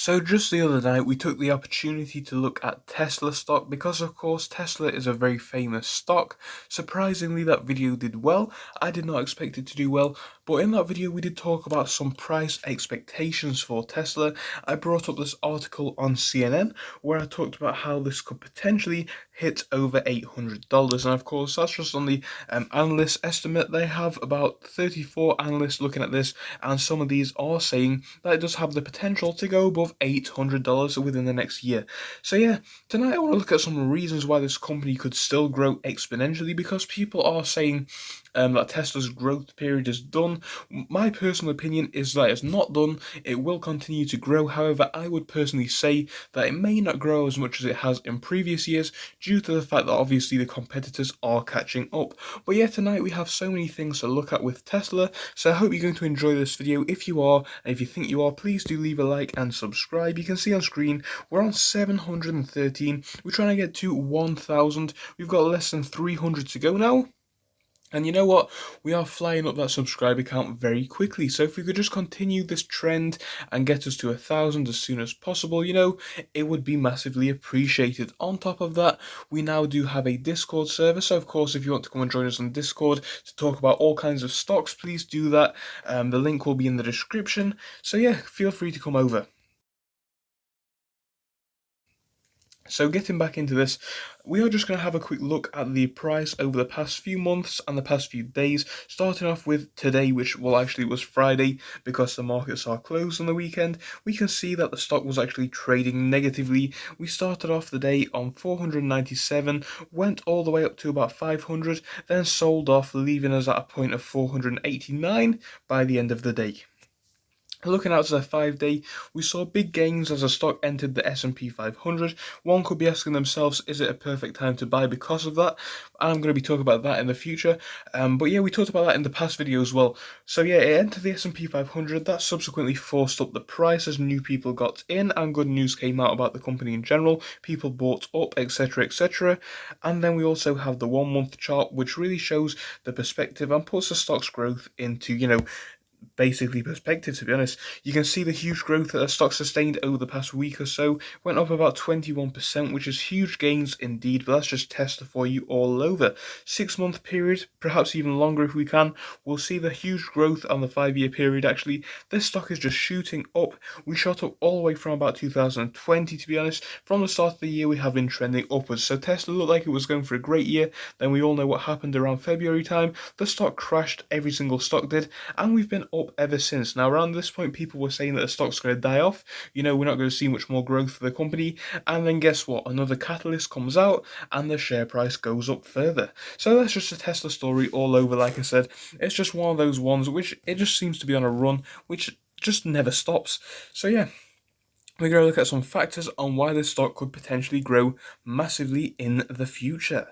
So just the other night, we took the opportunity to look at Tesla stock because, of course, Tesla is a very famous stock. Surprisingly, that video did well. I did not expect it to do well, but in that video, we did talk about some price expectations for Tesla. I brought up this article on CNN where I talked about how this could potentially hit over $800. And of course, that's just on the analyst estimate. They have about 34 analysts looking at this, and some of these are saying that it does have the potential to go above $800 within the next year. So yeah, tonight I want to look at some reasons why this company could still grow exponentially, because people are saying that Tesla's growth period is done. My personal opinion is that it's not done. It will continue to grow. However, I would personally say that it may not grow as much as it has in previous years due to the fact that obviously the competitors are catching up. But yeah, tonight we have so many things to look at with Tesla, so I hope you're going to enjoy this video. If you are, and if you think you are, please do leave a like and subscribe. You can see on screen we're on 713. We're trying to get to 1,000. We've got less than 300 to go now. And you know what? We are flying up that subscriber count very quickly. So if we could just continue this trend and get us to 1,000 as soon as possible, it would be massively appreciated. On top of that, we now do have a Discord server. So of course, if you want to come and join us on Discord to talk about all kinds of stocks, please do that. The link will be in the description. So yeah, feel free to come over. So getting back into this, we are just going to have a quick look at the price over the past few months and the past few days, starting off with today, which actually was Friday because the markets are closed on the weekend. We can see that the stock was actually trading negatively. We started off the day on 497, went all the way up to about 500, then sold off, leaving us at a point of 489 by the end of the day. Looking out to the 5-day, we saw big gains as the stock entered the S&P 500. One could be asking themselves, is it a perfect time to buy because of that? I'm going to be talking about that in the future. But yeah, we talked about that in the past video as well. So yeah, it entered the S&P 500. That subsequently forced up the price as new people got in and good news came out about the company in general. People bought up, etc., etc. And then we also have the 1-month chart, which really shows the perspective and puts the stock's growth into, basically perspective. To be honest, you can see the huge growth that the stock sustained over the past week or so. Went up about 21%, which is huge gains indeed, but that's just Tesla for you all over. 6-month period, perhaps even longer if we can, we'll see the huge growth on the 5-year period. Actually, this stock is just shooting up. We shot up all the way from about 2020, to be honest. From the start of the year we have been trending upwards, so Tesla looked like it was going for a great year. Then we all know what happened around February time. The stock crashed, every single stock did, and we've been up ever since. Now around this point people were saying that the stock's going to die off, we're not going to see much more growth for the company, and then guess what, another catalyst comes out and the share price goes up further. So that's just a Tesla story all over. Like I said, it's just one of those ones which it just seems to be on a run which just never stops. So yeah, we're going to look at some factors on why this stock could potentially grow massively in the future.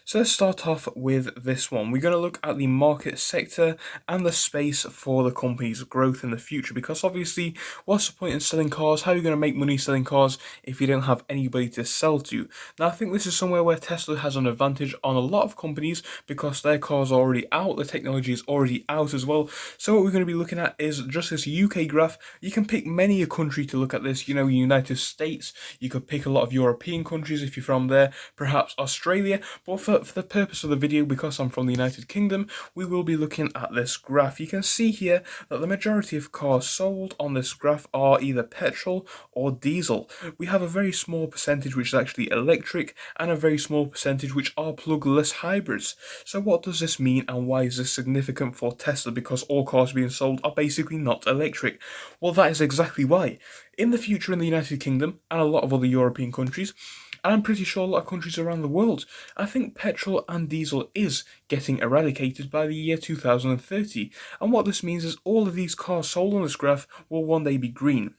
So let's start off with this one. We're going to look at the market sector and the space for the company's growth in the future, because obviously, what's the point in selling cars? How are you going to make money selling cars if you don't have anybody to sell to? Now, I think this is somewhere where Tesla has an advantage on a lot of companies because their cars are already out, the technology is already out as well. So what we're going to be looking at is just this UK graph. You can pick many a country to look at this, United States, you could pick a lot of European countries if you're from there, perhaps Australia, but for the purpose of the video, because I'm from the United Kingdom, we will be looking at this graph. You can see here that the majority of cars sold on this graph are either petrol or diesel. We have a very small percentage which is actually electric and a very small percentage which are plugless hybrids. So what does this mean and why is this significant for Tesla? Because all cars being sold are basically not electric. Well, that is exactly why. In the future in the United Kingdom and a lot of other European countries, and I'm pretty sure a lot of countries around the world, I think petrol and diesel is getting eradicated by the year 2030. And what this means is all of these cars sold on this graph will one day be green.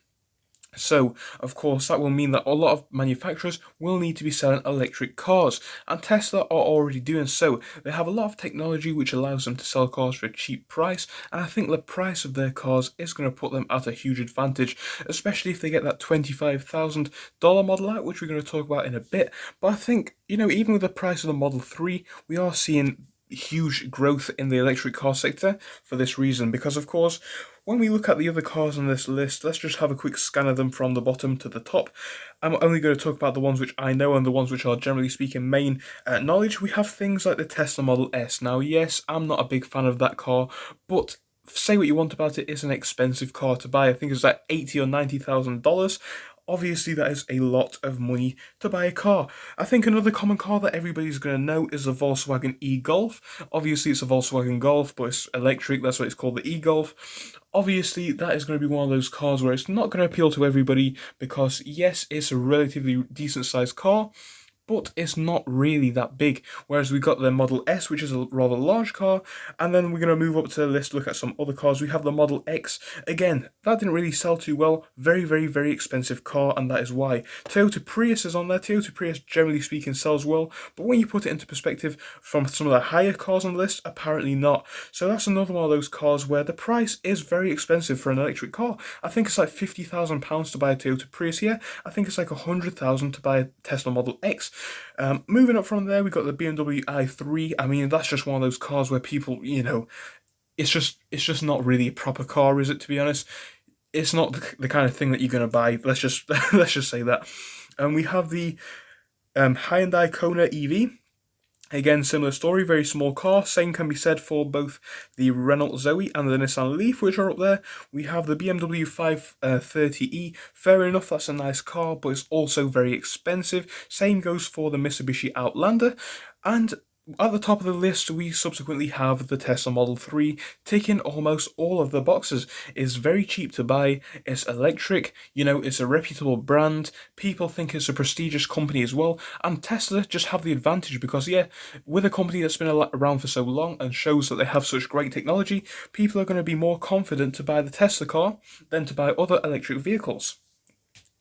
So, of course, that will mean that a lot of manufacturers will need to be selling electric cars, and Tesla are already doing so. They have a lot of technology which allows them to sell cars for a cheap price, and I think the price of their cars is going to put them at a huge advantage, especially if they get that $25,000 model out, which we're going to talk about in a bit. But I think, even with the price of the Model 3, we are seeing huge growth in the electric car sector for this reason, because of course when we look at the other cars on this list, let's just have a quick scan of them from the bottom to the top. I'm only going to talk about the ones which I know and the ones which are generally speaking main knowledge. We have things like the Tesla Model S. Now, yes, I'm not a big fan of that car, but say what you want about it, it's an expensive car to buy. I think it's like $80,000 or $90,000. Obviously, that is a lot of money to buy a car. I think another common car that everybody's going to know is the Volkswagen e-Golf. Obviously, it's a Volkswagen Golf, but it's electric. That's why it's called the e-Golf. Obviously, that is going to be one of those cars where it's not going to appeal to everybody because, yes, it's a relatively decent-sized car, but it's not really that big. Whereas we got the Model S, which is a rather large car, and then we're going to move up to the list, look at some other cars. We have the Model X. Again, that didn't really sell too well. Very, very, very expensive car, and that is why. Toyota Prius is on there. Toyota Prius, generally speaking, sells well, but when you put it into perspective from some of the higher cars on the list, apparently not. So that's another one of those cars where the price is very expensive for an electric car. I think it's like £50,000 to buy a Toyota Prius here. I think it's like $100,000 to buy a Tesla Model X. Moving up from there, we got the BMW i3. I mean, that's just one of those cars where people, it's just not really a proper car, is it? To be honest, it's not the kind of thing that you're gonna buy. Let's just let's just say that. And we have the Hyundai Kona EV. Again, similar story, very small car. Same can be said for both the Renault Zoe and the Nissan Leaf, which are up there. We have the BMW 530e. Fair enough, that's a nice car, but it's also very expensive. Same goes for the Mitsubishi Outlander. And at the top of the list, we subsequently have the Tesla Model 3, ticking almost all of the boxes. It's very cheap to buy, it's electric, it's a reputable brand, people think it's a prestigious company as well, and Tesla just have the advantage because, with a company that's been around for so long and shows that they have such great technology, people are going to be more confident to buy the Tesla car than to buy other electric vehicles.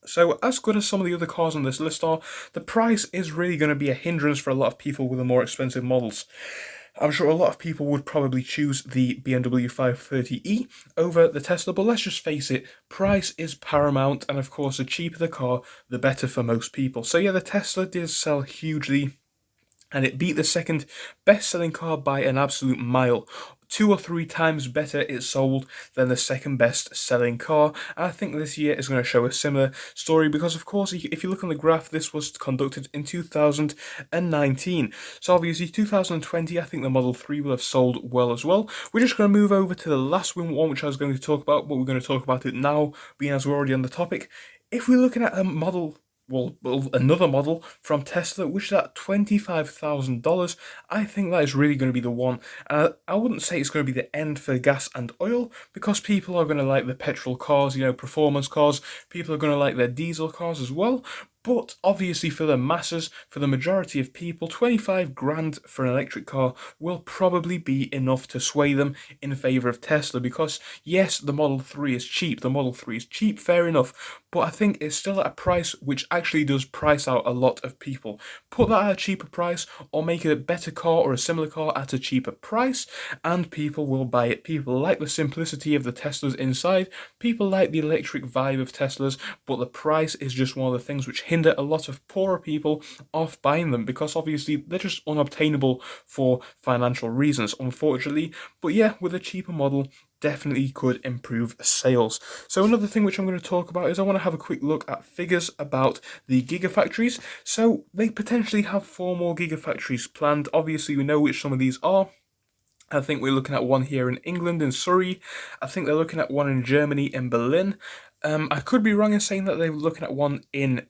So as good as some of the other cars on this list are, the price is really going to be a hindrance for a lot of people with the more expensive models. I'm sure a lot of people would probably choose the BMW 530e over the Tesla, but let's just face it, price is paramount, and of course the cheaper the car, the better for most people. So yeah, the Tesla did sell hugely, and it beat the second best-selling car by an absolute mile. 2 or 3 times better it sold than the second best selling car. And I think this year is going to show a similar story because, of course, if you look on the graph, this was conducted in 2019. So obviously 2020, I think the Model 3 will have sold well as well. We're just going to move over to the last one which I was going to talk about, but we're going to talk about it now, being as we're already on the topic. If we're looking at a model, another model from Tesla, which is at $25,000, I think that is really going to be the one. And I wouldn't say it's going to be the end for gas and oil, because people are going to like the petrol cars, performance cars. People are going to like their diesel cars as well. But obviously for the masses, for the majority of people, 25 grand for an electric car will probably be enough to sway them in favour of Tesla, because yes, the Model 3 is cheap. The Model 3 is cheap, fair enough. But I think it's still at a price which actually does price out a lot of people. Put that at a cheaper price, or make it a better car or a similar car at a cheaper price, and people will buy it. People like the simplicity of the Teslas inside. People like the electric vibe of Teslas, but the price is just one of the things which hinder a lot of poorer people off buying them, because obviously they're just unobtainable for financial reasons, unfortunately. But yeah, with a cheaper model, definitely could improve sales. So another thing which I'm going to talk about is I want to have a quick look at figures about the gigafactories. So they potentially have 4 more gigafactories planned. Obviously we know which some of these are. I think we're looking at one here in England, in Surrey. I think they're looking at one in Germany, in Berlin. I could be wrong in saying that they're looking at one in,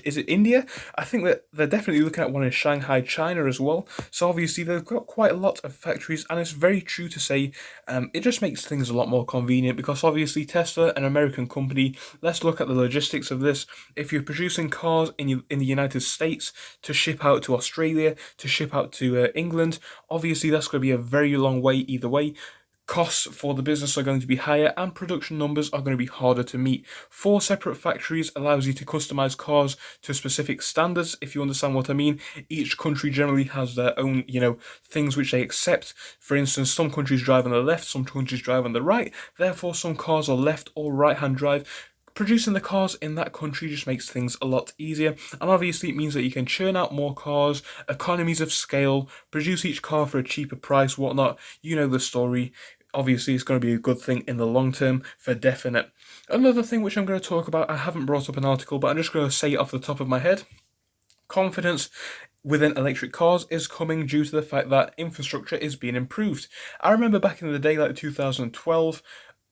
is it India? I think that they're definitely looking at one in Shanghai, China as well. So obviously they've got quite a lot of factories, and it's very true to say it just makes things a lot more convenient, because obviously Tesla, an American company, let's look at the logistics of this. If you're producing cars in the United States to ship out to Australia, to ship out to England, obviously that's going to be a very long way either way. Costs for the business are going to be higher, and production numbers are going to be harder to meet. 4 separate factories allows you to customize cars to specific standards, if you understand what I mean. Each country generally has their own, things which they accept. For instance, some countries drive on the left, some countries drive on the right. Therefore, some cars are left or right-hand drive. Producing the cars in that country just makes things a lot easier, and obviously it means that you can churn out more cars, economies of scale, produce each car for a cheaper price, whatnot. You know the story. obviously it's going to be a good thing in the long term for definite. Another thing which I'm going to talk about, I haven't brought up an article, but I'm just going to say it off the top of my head. Confidence within electric cars is coming due to the fact that infrastructure is being improved. I remember back in the day, like 2012,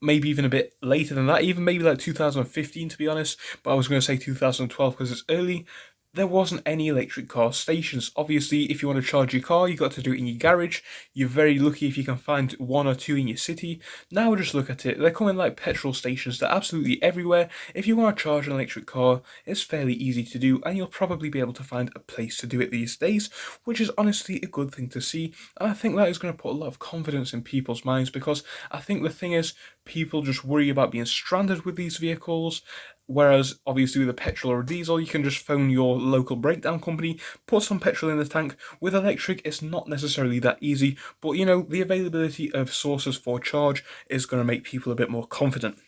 maybe even a bit later than that, even maybe like 2015 to be honest, but I was going to say 2012 because it's early. There wasn't any electric car stations. Obviously, if you want to charge your car, you got to do it in your garage. You're very lucky if you can find one or two in your city. Now just look at it. They're coming like petrol stations. They're absolutely everywhere. If you want to charge an electric car, it's fairly easy to do, and you'll probably be able to find a place to do it these days, which is honestly a good thing to see. And I think that is going to put a lot of confidence in people's minds, because I think the thing is, people just worry about being stranded with these vehicles. Whereas, obviously, with a petrol or a diesel, you can just phone your local breakdown company, put some petrol in the tank. With electric, it's not necessarily that easy, but you know, the availability of sources for charge is going to make people a bit more confident.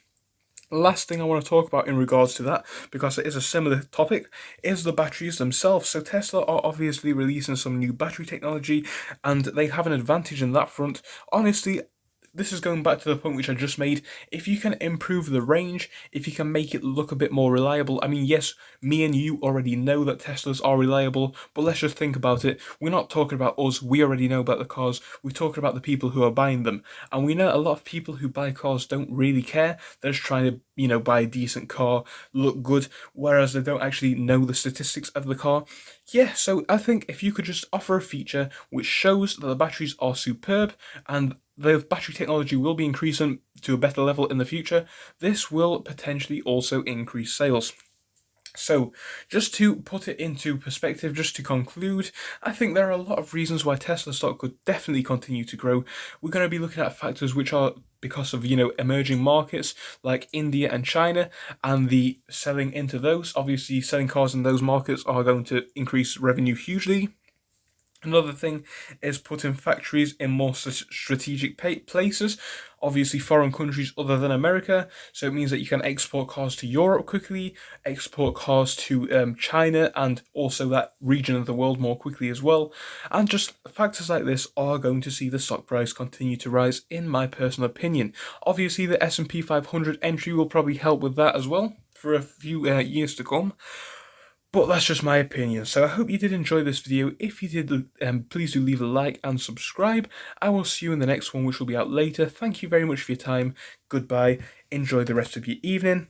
Last thing I want to talk about in regards to that, because it is a similar topic, is the batteries themselves. So Tesla are obviously releasing some new battery technology, and they have an advantage in that front. Honestly, this is going back to the point which I just made. If you can improve the range, if you can make it look a bit more reliable, I mean, yes, me and you already know that Teslas are reliable, but let's just think about it. We're not talking about us, we already know about the cars, we're talking about the people who are buying them. And we know a lot of people who buy cars don't really care, they're just trying to, buy a decent car, look good, whereas they don't actually know the statistics of the car. Yeah, so I think if you could just offer a feature which shows that the batteries are superb and the battery technology will be increasing to a better level in the future, this will potentially also increase sales. So, just to put it into perspective, just to conclude, I think there are a lot of reasons why Tesla stock could definitely continue to grow. We're going to be looking at factors which are because of, emerging markets like India and China, and the selling into those. Obviously, selling cars in those markets are going to increase revenue hugely. Another thing is putting factories in more strategic places, obviously foreign countries other than America. So it means that you can export cars to Europe quickly, export cars to China, and also that region of the world more quickly as well. And just factors like this are going to see the stock price continue to rise, in my personal opinion. Obviously, the S&P 500 entry will probably help with that as well for a few years to come. But that's just my opinion. So I hope you did enjoy this video. If you did, please do leave a like and subscribe. I will see you in the next one, which will be out later. Thank you very much for your time. Goodbye. Enjoy the rest of your evening.